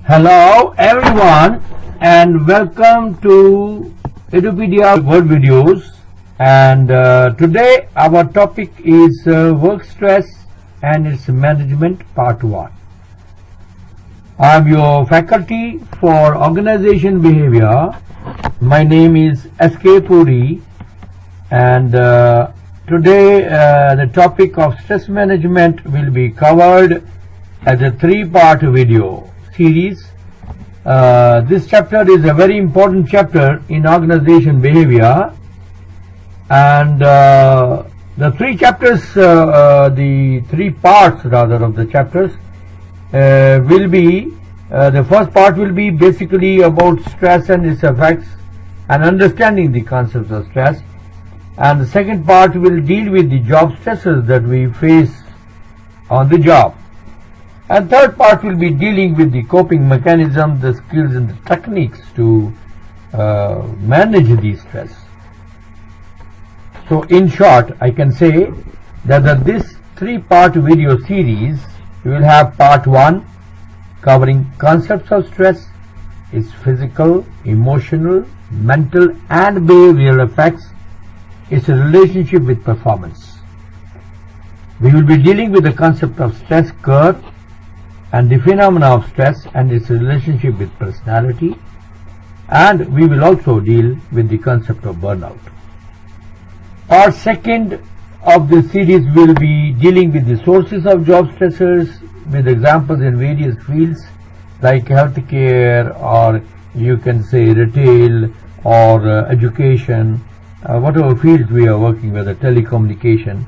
Hello everyone and welcome to Edupedia word videos, and today our topic is work stress and its management part 1. I am your faculty for organization behavior. My name is S.K. Puri, and today the topic of stress management will be covered as a 3-part video series. This chapter is a very important chapter in organization behavior, and the 3 chapters, the 3 parts rather of the chapters will be, the first part will be basically about stress and its effects and understanding the concepts of stress, and the second part will deal with the job stresses that we face on the job, and third part will be dealing with the coping mechanisms, the skills and the techniques to manage the stress. So in short, I can say that this 3-part video series, we will have part 1 covering concepts of stress, its physical, emotional, mental and behavioral effects, its relationship with performance. We will be dealing with the concept of stress curve and the phenomena of stress and its relationship with personality, and we will also deal with the concept of burnout. Part 2 of this series will be dealing with the sources of job stressors with examples in various fields like healthcare, or you can say retail, or education, whatever fields we are working with, telecommunication,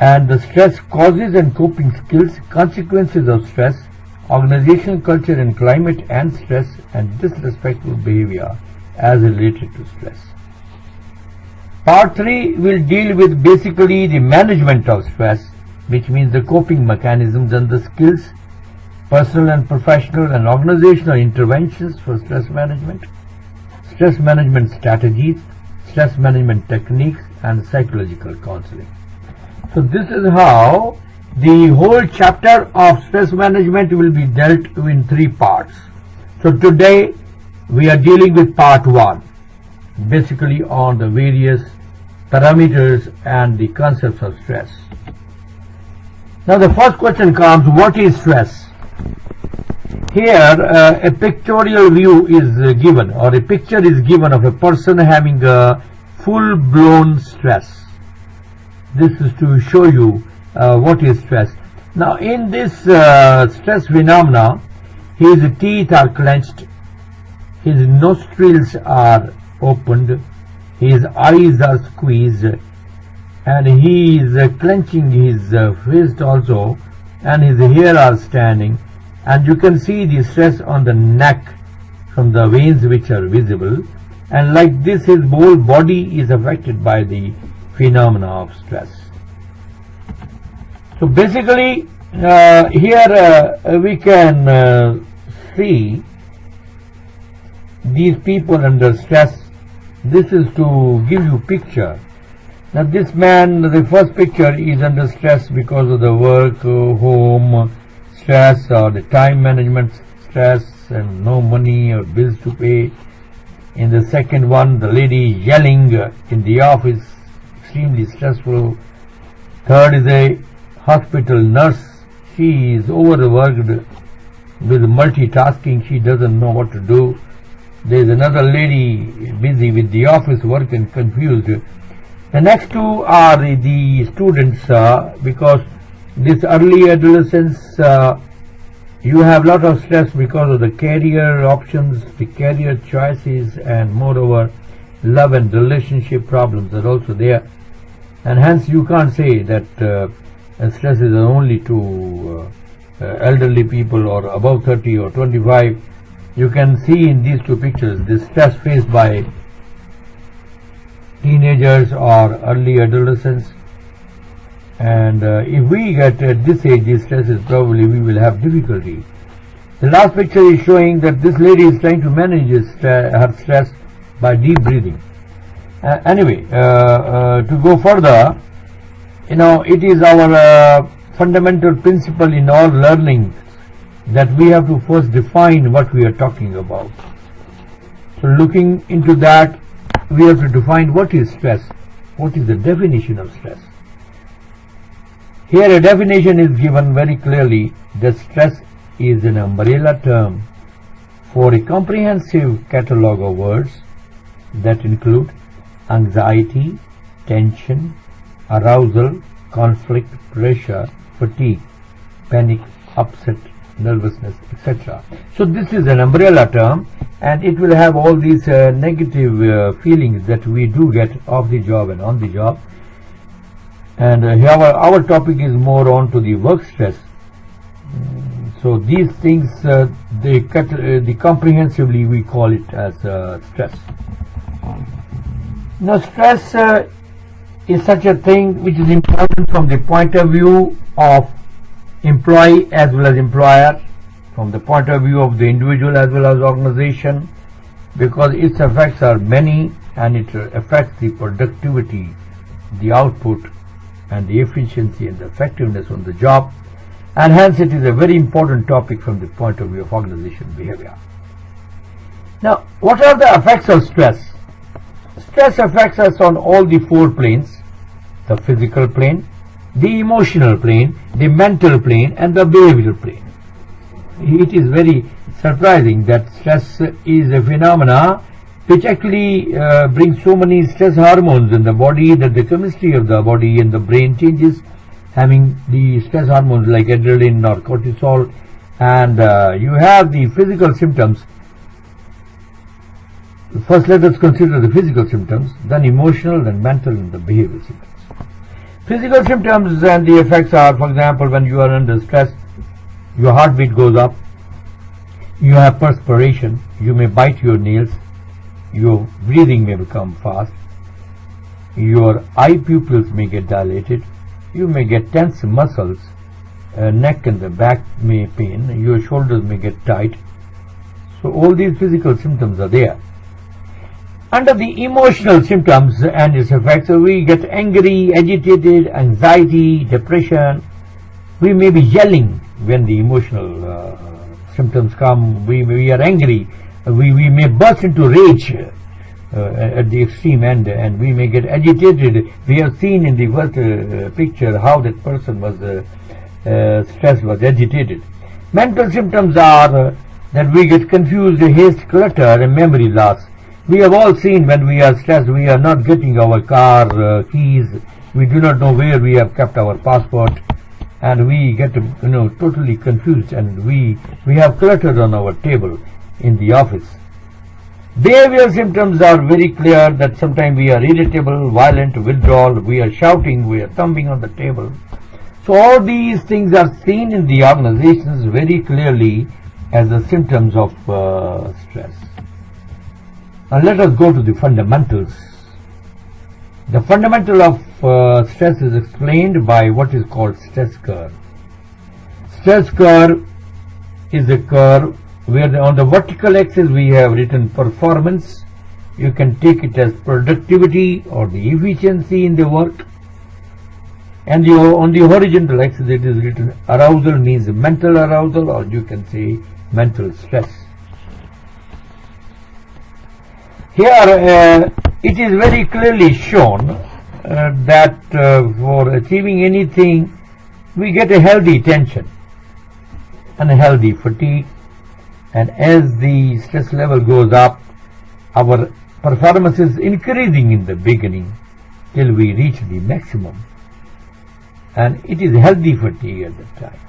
and the stress causes and coping skills, consequences of stress, organizational culture and climate and stress, and disrespectful behavior as related to stress. Part 3 will deal with basically the management of stress, which means the coping mechanisms and the skills, personal and professional and organizational interventions for stress management strategies, stress management techniques, and psychological counseling. So this is how the whole chapter of stress management will be dealt in 3 parts. So today we are dealing with part 1, basically on the various parameters and the concepts of stress. Now the first question comes, what is stress? Here a pictorial view is given, or a picture is given of a person having a full-blown stress. This is to show you what is stress. Now in this stress phenomena, his teeth are clenched, his nostrils are opened, his eyes are squeezed, and he is clenching his fist also, and his hair are standing, and you can see the stress on the neck from the veins which are visible, and like this his whole body is affected by the phenomena of stress. So basically here we can see these people under stress. This is to give you picture. Now this man, the first picture, is under stress because of the work, home stress, or the time management stress, and no money or bills to pay. In the second one, the lady yelling in the office, extremely stressful. Third is a hospital nurse. She is overworked with multitasking. She doesn't know what to do. There is another lady busy with the office work and confused. The next 2 are the students, because this early adolescence, you have a lot of stress because of the career options, the career choices, and moreover love and relationship problems are also there, and hence you can't say that stress is only to elderly people or above 30 or 25. You can see in these 2 pictures the stress faced by teenagers or early adolescents, and if we get at this age, this stress is probably we will have difficulty. The last picture is showing that this lady is trying to manage her stress by deep breathing. Anyway, to go further, it is our fundamental principle in all learning that we have to first define what we are talking about. So looking into that, we have to define what is stress. What is the definition of stress? Here a definition is given very clearly that stress is an umbrella term for a comprehensive catalogue of words that include anxiety, tension, arousal, conflict, pressure, fatigue, panic, upset, nervousness, etc. So this is an umbrella term, and it will have all these negative feelings that we do get off the job and on the job. And here our topic is more on to the work stress. So these things, the comprehensively we call it as stress. Now stress is such a thing which is important from the point of view of employee as well as employer, from the point of view of the individual as well as organization, because its effects are many and it affects the productivity, the output and the efficiency and the effectiveness on the job, and hence it is a very important topic from the point of view of organization behavior. Now, what are the effects of stress? Stress affects us on all the four planes: the physical plane, the emotional plane, the mental plane and the behavioral plane. It is very surprising that stress is a phenomena which actually brings so many stress hormones in the body that the chemistry of the body and the brain changes, having the stress hormones like adrenaline or cortisol, and you have the physical symptoms. First let us consider the physical symptoms, then emotional, then mental and the behavioral symptoms. Physical symptoms and the effects are, for example, when you are under stress, your heartbeat goes up, you have perspiration, you may bite your nails, your breathing may become fast, your eye pupils may get dilated, you may get tense muscles, neck and the back may pain, your shoulders may get tight. So all these physical symptoms are there. Under the emotional symptoms and its effects, we get angry, agitated, anxiety, depression. We may be yelling when the emotional symptoms come. We are angry. We may burst into rage at the extreme end, and we may get agitated. We have seen in the first picture how that person was stressed, was agitated. Mental symptoms are that we get confused, haste, clutter, and memory loss. We have all seen when we are stressed, we are not getting our car keys, we do not know where we have kept our passport, and we get totally confused, and we have clutter on our table in the office. Behavioral symptoms are very clear that sometimes we are irritable, violent, withdrawal, we are shouting, we are thumping on the table. So all these things are seen in the organizations very clearly as the symptoms of stress. Now let us go to the fundamentals. The fundamental of stress is explained by what is called stress curve. Stress curve is a curve where on the vertical axis we have written performance. You can take it as productivity or the efficiency in the work. And on the horizontal axis it is written arousal, means mental arousal, or you can say mental stress. Here it is very clearly shown that for achieving anything we get a healthy tension and a healthy fatigue, and as the stress level goes up, our performance is increasing in the beginning till we reach the maximum, and it is healthy fatigue at that time.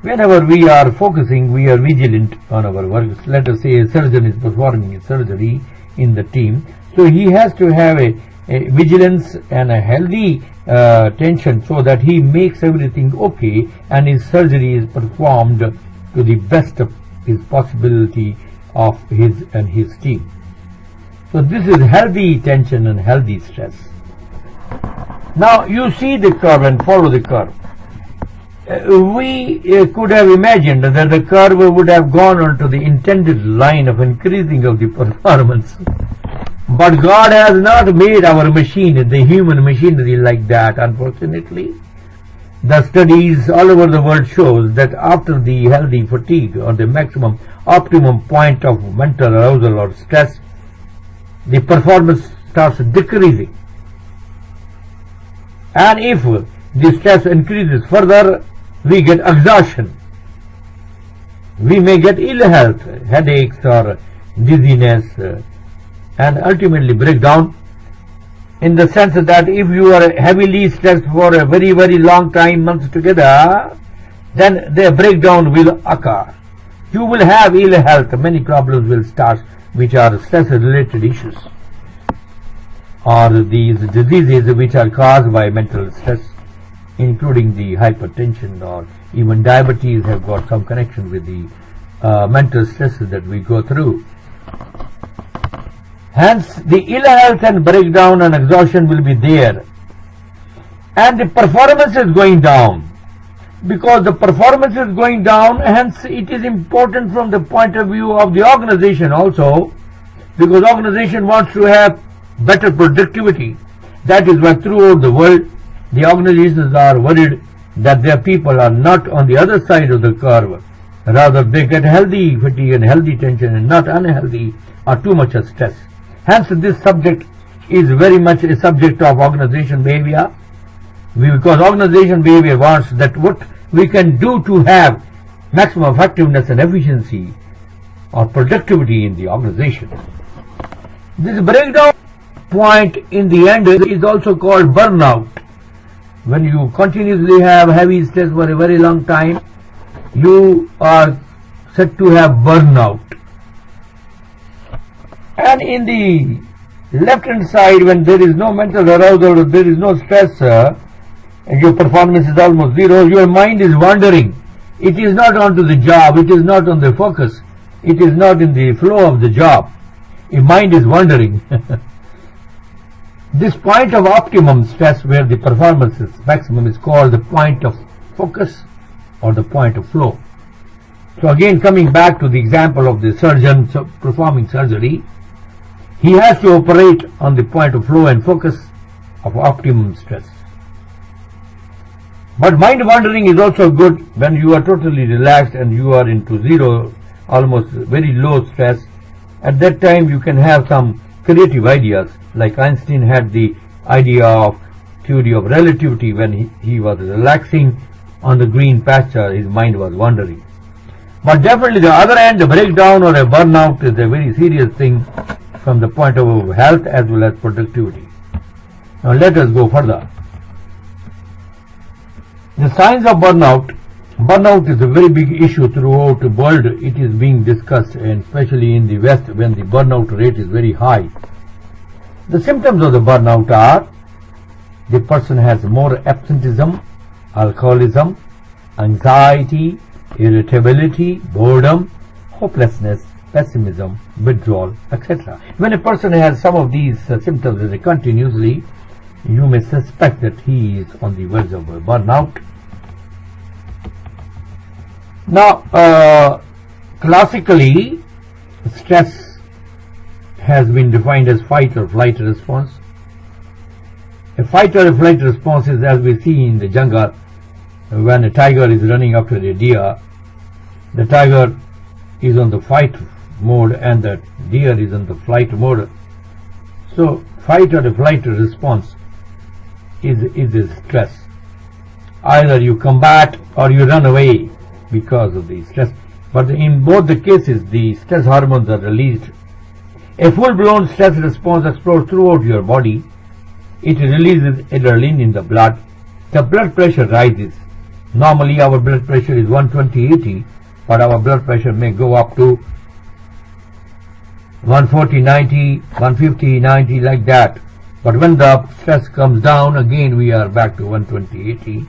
Whenever we are focusing, we are vigilant on our work. Let us say a surgeon is performing a surgery in the team, so he has to have a vigilance and a healthy tension so that he makes everything okay and his surgery is performed to the best of his possibility of his and his team. So this is healthy tension and healthy stress. Now you see the curve and follow the curve. We could have imagined that the curve would have gone on to the intended line of increasing of the performance. But God has not made our machine, the human machinery, like that, unfortunately. The studies all over the world shows that after the healthy fatigue or the maximum optimum point of mental arousal or stress, the performance starts decreasing. And if the stress increases further, we get exhaustion. We may get ill health, headaches or dizziness, and ultimately break down, in the sense that if you are heavily stressed for a very, very long time, months together, then the breakdown will occur. You will have ill health, many problems will start which are stress-related issues, or these diseases which are caused by mental stress, including the hypertension or even diabetes have got some connection with the mental stresses that we go through. Hence, the ill health and breakdown and exhaustion will be there. And the performance is going down. Because the performance is going down, hence it is important from the point of view of the organization also, because organization wants to have better productivity. That is why throughout the world, the organizations are worried that their people are not on the other side of the curve. Rather, they get healthy fatigue and healthy tension and not unhealthy or too much of stress. Hence, this subject is very much a subject of organization behavior, because organization behavior wants that what we can do to have maximum effectiveness and efficiency or productivity in the organization. This breakdown point in the end is also called burnout. When you continuously have heavy stress for a very long time, you are said to have burnout. And in the left hand side, when there is no mental arousal, there is no stress, and your performance is almost zero, your mind is wandering. It is not onto the job, it is not on the focus, it is not in the flow of the job. Your mind is wandering. This point of optimum stress where the performance is maximum is called the point of focus or the point of flow. So again, coming back to the example of the surgeon performing surgery, he has to operate on the point of flow and focus of optimum stress. But mind wandering is also good when you are totally relaxed and you are into zero, almost very low stress. At that time you can have some creative ideas, like Einstein had the idea of theory of relativity. When he was relaxing on the green pasture, his mind was wandering. But definitely the other end, the breakdown or a burnout is a very serious thing from the point of view of health as well as productivity. Now let us go further. The signs of burnout. Burnout is a very big issue throughout the world. It is being discussed, and especially in the West when the burnout rate is very high. The symptoms of the burnout are: the person has more absenteeism, alcoholism, anxiety, irritability, boredom, hopelessness, pessimism, withdrawal, etc. When a person has some of these symptoms continuously, you may suspect that he is on the verge of a burnout. Now, classically, stress has been defined as fight or flight response. A fight or a flight response is, as we see in the jungle, when a tiger is running after a deer, the tiger is on the fight mode and the deer is on the flight mode. So, fight or a flight response is a stress. Either you combat or you run away because of the stress. But in both the cases, the stress hormones are released. A full-blown stress response explodes throughout your body. It releases adrenaline in the blood. The blood pressure rises. Normally our blood pressure is 120/80, but our blood pressure may go up to 140/90, 150/90, like that. But when the stress comes down, again we are back to 120/80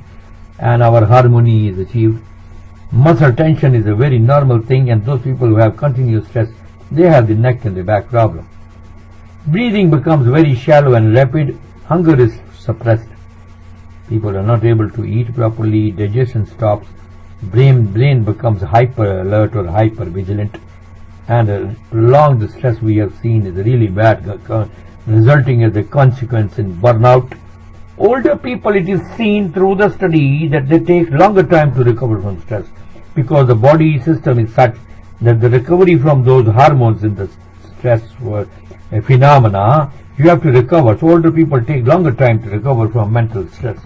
and our harmony is achieved. Muscle tension is a very normal thing, and those people who have continuous stress, they have the neck and the back problem. Breathing becomes very shallow and rapid. Hunger is suppressed. People are not able to eat properly. Digestion stops. Brain becomes hyper alert or hyper vigilant. And prolonged stress we have seen is really bad, resulting as a consequence in burnout. older people, it is seen through the study that they take longer time to recover from stress, because the body system is such that the recovery from those hormones in the stress phenomena, you have to recover. So older people take longer time to recover from mental stress.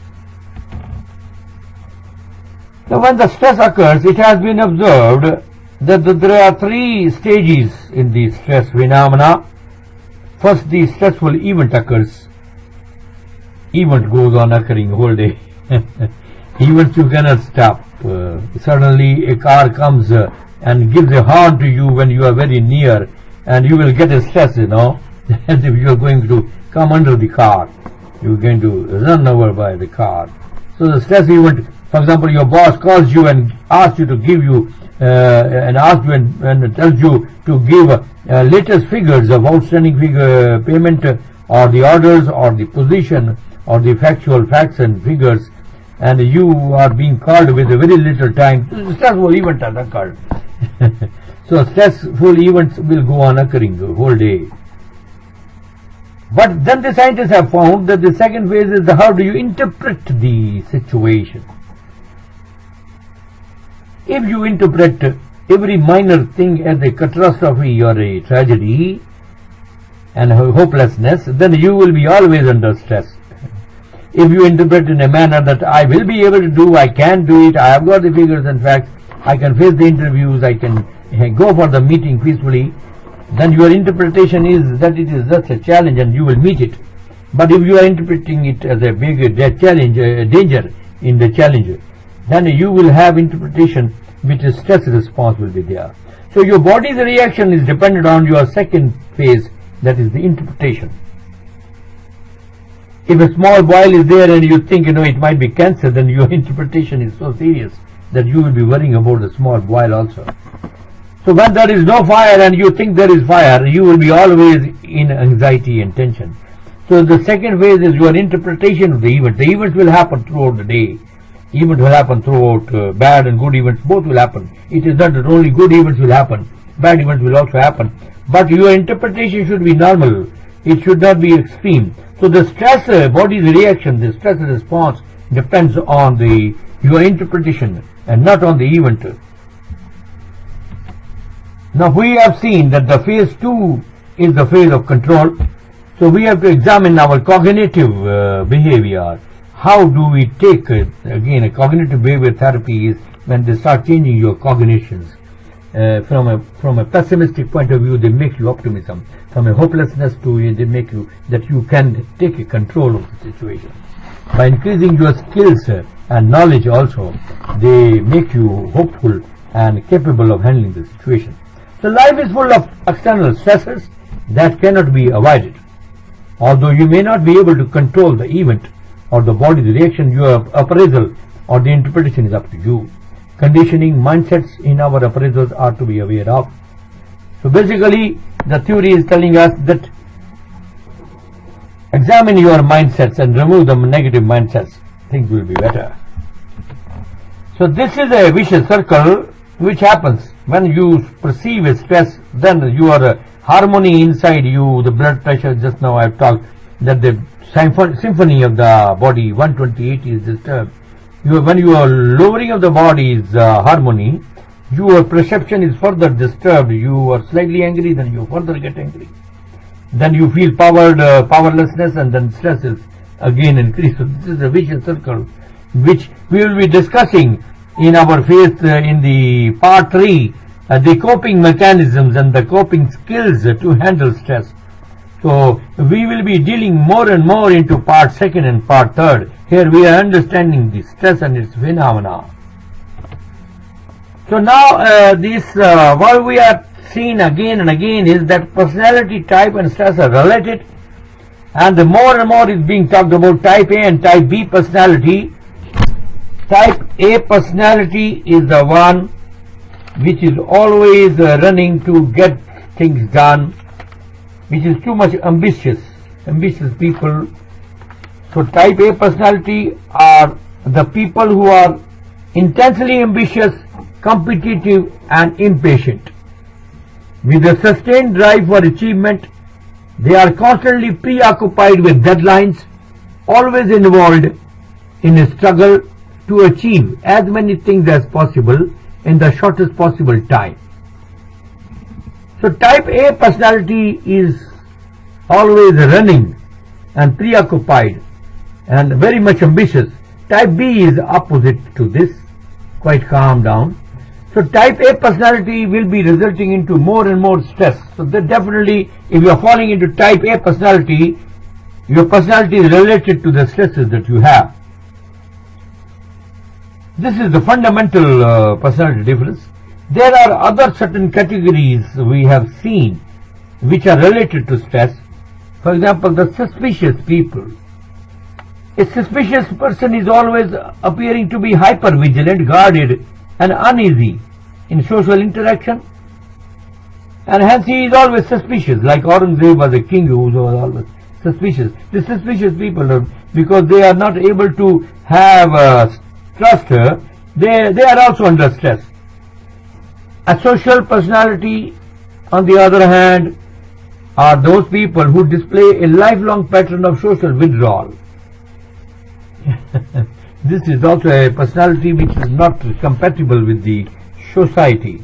Now when the stress occurs, it has been observed that there are three stages in the stress phenomena. First, the stressful event occurs. Event goes on occurring whole day. Events you cannot stop. Suddenly a car comes and gives a horn to you when you are very near, and you will get a stress, as if you are going to come under the car. You are going to run over by the car. So the stress event, for example, your boss calls you and asks you to give you and tells you to give latest figures of outstanding payment, or the orders, or the position, or the factual facts and figures, and you are being called with a very little time. Stressful event has occurred. So stressful events will go on occurring the whole day. But then the scientists have found that the second phase is how do you interpret the situation. If you interpret every minor thing as a catastrophe or a tragedy and hopelessness, then you will be always under stress. If you interpret in a manner that I will be able to do, I can do it, I have got the figures and facts, I can face the interviews, I can go for the meeting peacefully, then your interpretation is that it is just a challenge and you will meet it. But if you are interpreting it as a big challenge, danger in the challenge, then you will have interpretation which is stress response will be there. So your body's reaction is dependent on your second phase, that is the interpretation. If a small boil is there and you think it might be cancer, then your interpretation is so serious that you will be worrying about the small boil also. So when there is no fire and you think there is fire, you will be always in anxiety and tension. So the second phase is your interpretation of the event. The events will happen throughout the day. Events will happen throughout, bad and good events, both will happen. It is not that only good events will happen, bad events will also happen. But your interpretation should be normal. It should not be extreme. So the stress, body's reaction, the stress response depends on your interpretation and not on the event. Now we have seen that the phase 2 is the phase of control. So we have to examine our cognitive behavior. How do we take, again, a cognitive behavior therapy is when they start changing your cognitions. From a pessimistic point of view, they make you optimism. From a hopelessness to they make you that you can take a control of the situation. By increasing your skills and knowledge also, they make you hopeful and capable of handling the situation. So life is full of external stressors that cannot be avoided. Although you may not be able to control the event or the body's reaction, your appraisal or the interpretation is up to you. Conditioning mindsets in our appraisals are to be aware of. So basically, the theory is telling us that examine your mindsets and remove the negative mindsets. Things will be better. So this is a vicious circle which happens when you perceive a stress, then your harmony inside you, the blood pressure, just now I have talked, that the symphony of the body, 128 is disturbed. When you are lowering of the body's harmony, your perception is further disturbed. You are slightly angry, then you further get angry. Then you feel powerlessness, and then stress is again increased. So this is a vicious circle, which we will be discussing in our phase in the part 3, the coping mechanisms and the coping skills to handle stress. So we will be dealing more and more into part 2nd and part 3rd. Here we are understanding the stress and its phenomena. So now what we are seeing again and again is that personality type and stress are related, and the more and more is being talked about type A and type B personality. Type A personality is the one which is always running to get things done, which is too much ambitious people. So type A personality are the people who are intensely ambitious, competitive and impatient. With a sustained drive for achievement, they are constantly preoccupied with deadlines, always involved in a struggle to achieve as many things as possible in the shortest possible time. So type A personality is always running and preoccupied and very much ambitious. Type B is opposite to this, quite calm down. So type A personality will be resulting into more and more stress. So that definitely, if you are falling into type A personality, your personality is related to the stresses that you have. This is the fundamental personality difference. There are other certain categories we have seen which are related to stress. For example, the suspicious people. A suspicious person is always appearing to be hyper-vigilant, guarded and uneasy in social interaction, and hence he is always suspicious, like Aurangzeb was a king who was always suspicious. The suspicious people, because they are not able to have trust, they are also under stress. A social personality, on the other hand, are those people who display a lifelong pattern of social withdrawal. This is also a personality which is not compatible with the society.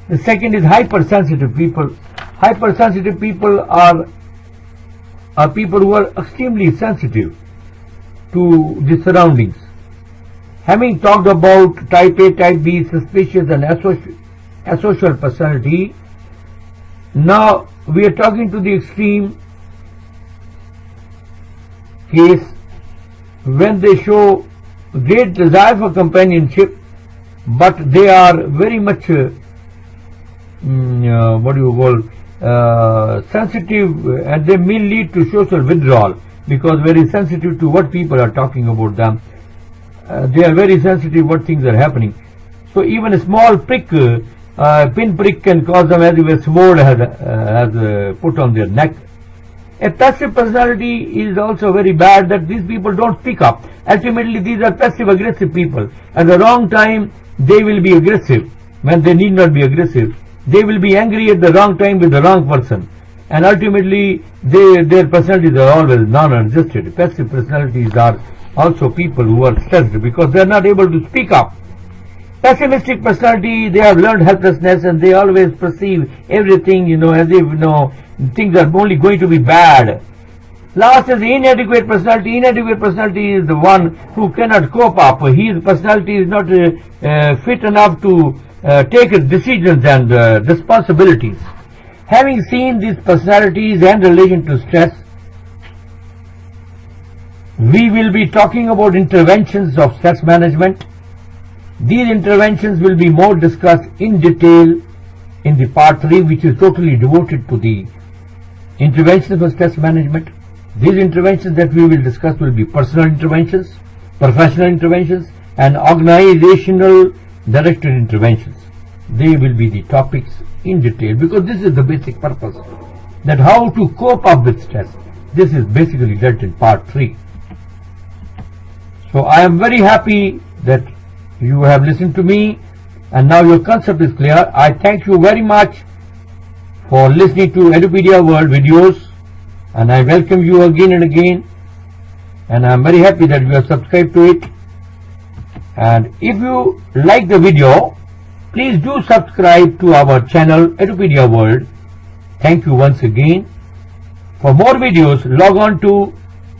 The second is hypersensitive people. Hypersensitive people are people who are extremely sensitive to the surroundings. Having talked about type A, type B, suspicious and asocial personality, now we are talking to the extreme case when they show great desire for companionship, but they are very much sensitive, and they may lead to social withdrawal because very sensitive to what people are talking about them. They are very sensitive what things are happening. So even a small prick, pinprick can cause them as if a sword has put on their neck. A passive personality is also very bad, that these people don't speak up. Ultimately, these are passive-aggressive people. At the wrong time, they will be aggressive when they need not be aggressive. They will be angry at the wrong time with the wrong person. And ultimately, their personalities are always non-adjusted. Passive personalities are also people who are stressed because they are not able to speak up. Pessimistic personality, they have learned helplessness and they always perceive everything, as if, things are only going to be bad. Last is the inadequate personality. Inadequate personality is the one who cannot cope up. His personality is not fit enough to take decisions and responsibilities. Having seen these personalities and relation to stress, we will be talking about interventions of stress management. These interventions will be more discussed in detail in the part 3, which is totally devoted to the interventions for stress management. These interventions that we will discuss will be personal interventions, professional interventions, and organizational directed interventions. They will be the topics in detail because this is the basic purpose, that how to cope up with stress. This is basically dealt in part 3. So I am very happy that you have listened to me and now your concept is clear. I thank you very much for listening to Edupedia World videos, and I welcome you again and again, and I am very happy that you have subscribed to it. And if you like the video, please do subscribe to our channel Edupedia World. Thank you once again. For more videos, log on to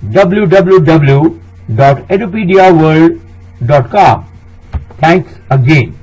www.edupediaworld.com. Thanks again.